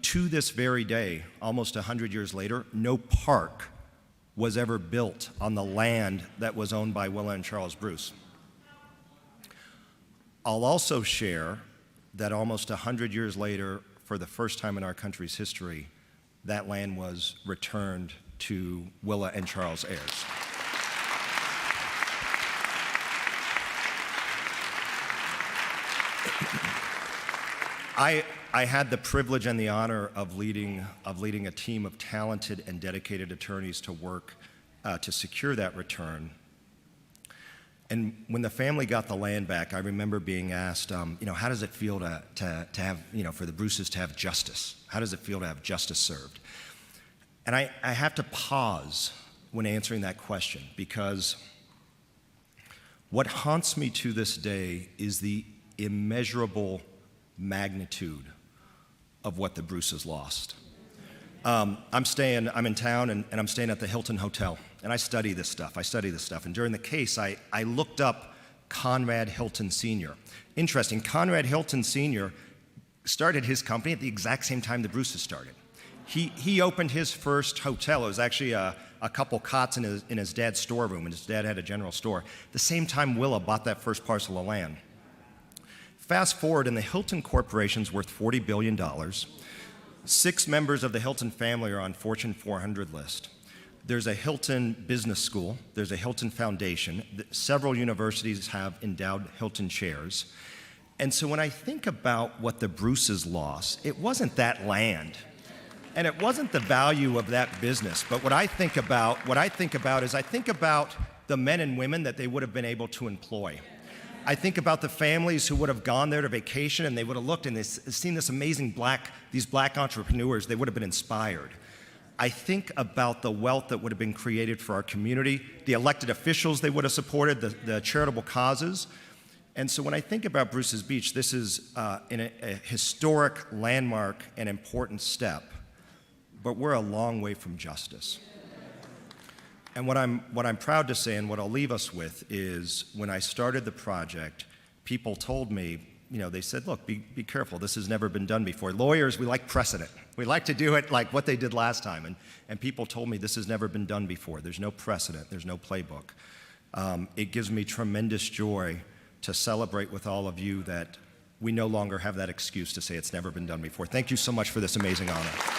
to this very day, almost 100 years later, no park was ever built on the land that was owned by Willa and Charles Bruce. I'll also share that almost 100 years later, for the first time in our country's history, that land was returned to Willa and Charles heirs. I had the privilege and the honor of leading a team of talented and dedicated attorneys to work to secure that return. And when the family got the land back, I remember being asked, how does it feel to have, for the Bruces to have justice? How does it feel to have justice served? And I have to pause when answering that question, because what haunts me to this day is the immeasurable magnitude of what the Bruces lost. I'm in town and I'm staying at the Hilton Hotel, and I study this stuff. And during the case, I looked up Conrad Hilton Sr. Interesting, Conrad Hilton Sr. started his company at the exact same time the Bruces started. He opened his first hotel. It was actually a couple cots in his dad's storeroom, and his dad had a general store. The same time Willa bought that first parcel of land. Fast forward, and the Hilton Corporation's worth $40 billion. 6 members of the Hilton family are on Fortune 400 list. There's a Hilton Business School. There's a Hilton Foundation. Several universities have endowed Hilton chairs. And so when I think about what the Bruces lost, it wasn't that land, and it wasn't the value of that business. But what I think about is the men and women that they would have been able to employ. I think about the families who would have gone there to vacation, and they would have looked and seen this amazing these black entrepreneurs. They would have been inspired. I think about the wealth that would have been created for our community, the elected officials they would have supported, the charitable causes. And so when I think about Bruce's Beach, this is a historic landmark and important step, but we're a long way from justice. And what I'm proud to say, and what I'll leave us with, is when I started the project, people told me, they said, look, be careful, this has never been done before. Lawyers, we like precedent. We like to do it like what they did last time. And people told me this has never been done before. There's no precedent, there's no playbook. It gives me tremendous joy to celebrate with all of you that we no longer have that excuse to say it's never been done before. Thank you so much for this amazing honor.